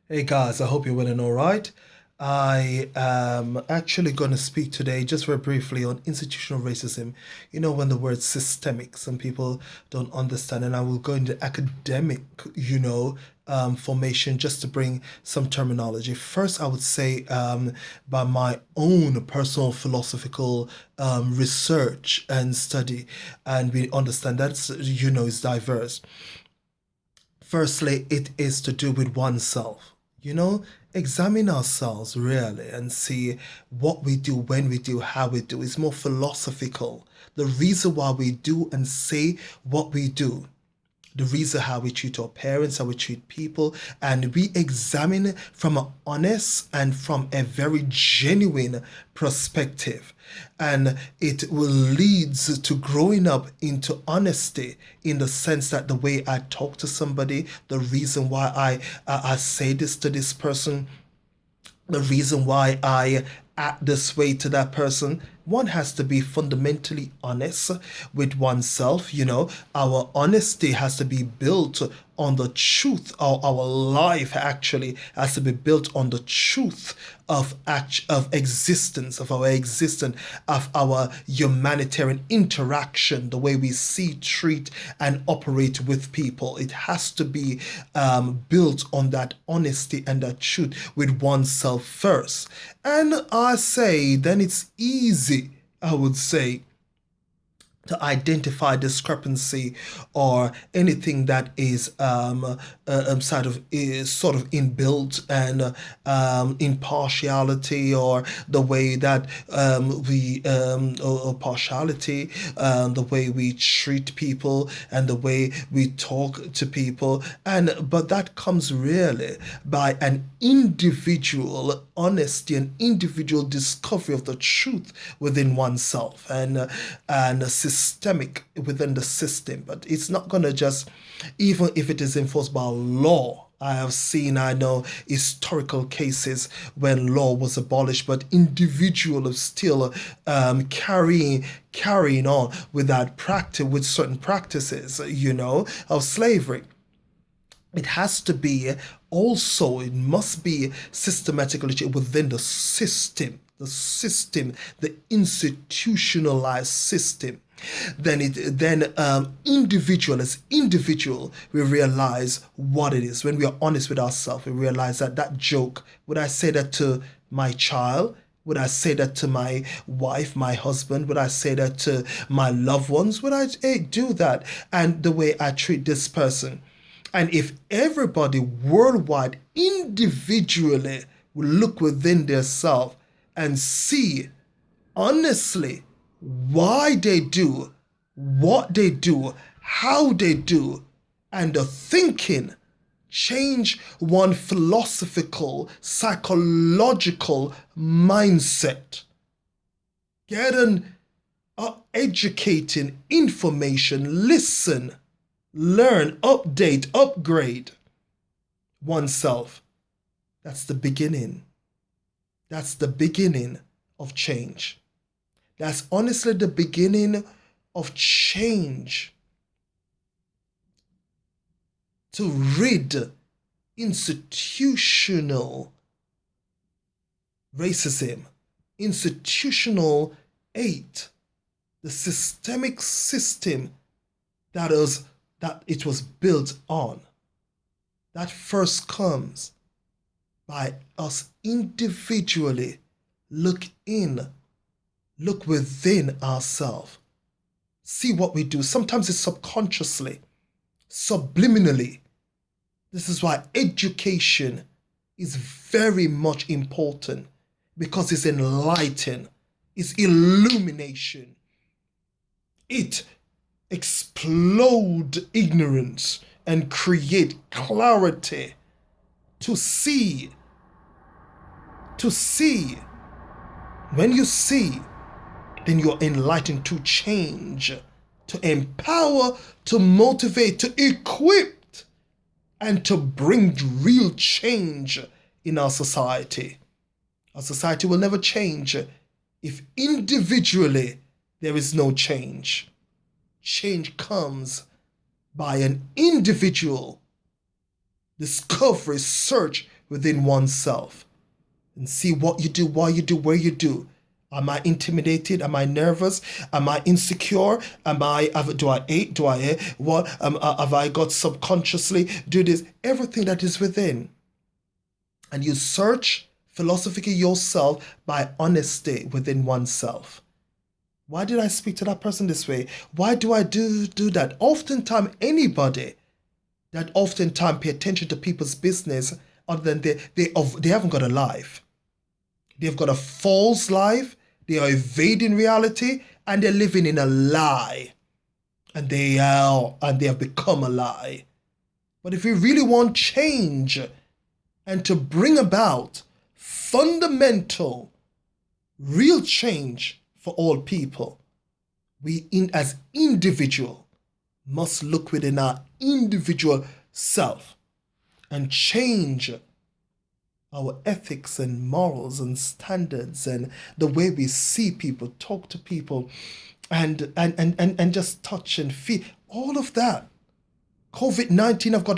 Hey guys, I hope you're winning all right. I am actually going to speak today just very briefly on institutional racism. You know, when the word systemic, some people don't understand, and I will go into academic, formation just to bring some terminology. First, I would say, by my own personal philosophical research and study, and we understand that's, is diverse. Firstly, it is to do with oneself. You know, examine ourselves really and see what we do, when we do, how we do. It's more philosophical. The reason why we do and say what we do, the reason how we treat our parents, how we treat people, and we examine from an honest and from a very genuine perspective. And it will leads to growing up into honesty in the sense that the way I talk to somebody, the reason why I say this to this person, the reason why I act this way to that person. One has to be fundamentally honest with oneself. Our honesty has to be built on the truth. Our life actually has to be built on the truth of existence, of our existence, of our humanitarian interaction, the way we see, treat, and operate with people. It has to be built on that honesty and that truth with oneself first. And I say, then it's easy, I would say, to identify discrepancy or anything that is sort of inbuilt and impartiality, or the way that we or partiality, the way we treat people and the way we talk to people. And but that comes really by an individual honesty, an individual discovery of the truth within oneself, and systemic within the system. But it's not going to just, even if it is enforced by law. I know historical cases when law was abolished, but individuals are still carrying on with that practice, with certain practices, of slavery. It has to be also, it must be systematically within the institutionalized system. Then individual as individual, we realize what it is. When we are honest with ourselves, we realize that that joke, would I say that to my child? Would I say that to my wife, my husband? Would I say that to my loved ones? Would I do that? And the way I treat this person. And if everybody worldwide individually will look within their self and see honestly why they do what they do, how they do, and the thinking, change one philosophical, psychological mindset, get an educating information, listen, learn, update, upgrade oneself. That's the beginning. That's the beginning of change. That's honestly the beginning of change. To rid institutional racism, institutional hate, the systemic system that it was built on. That first comes by us individually look within ourselves, see what we do. Sometimes it's subconsciously, subliminally. This is why education is very much important, because it's enlighten, it's illumination. It explode ignorance and create clarity to see. When you see, then you're enlightened to change, to empower, to motivate, to equip, and to bring real change in our society. Our society will never change if individually there is no change. Change comes by an individual discovery, search within oneself and see what you do, why you do, where you do. Am I intimidated? Am I nervous? Am I insecure? Do I hate? Do I hate? What have I got subconsciously? Do this. Everything that is within. And you search philosophically yourself by honesty within oneself. Why did I speak to that person this way? Why do I do that? Oftentimes, anybody that oftentimes pay attention to people's business, other than they haven't got a life. They've got a false life. They are evading reality, and they're living in a lie. And they have become a lie. But if we really want change and to bring about fundamental, real change for all people, we as individual must look within our individual self and change our ethics and morals and standards and the way we see people, talk to people, and just touch and feel. All of that. COVID-19 have got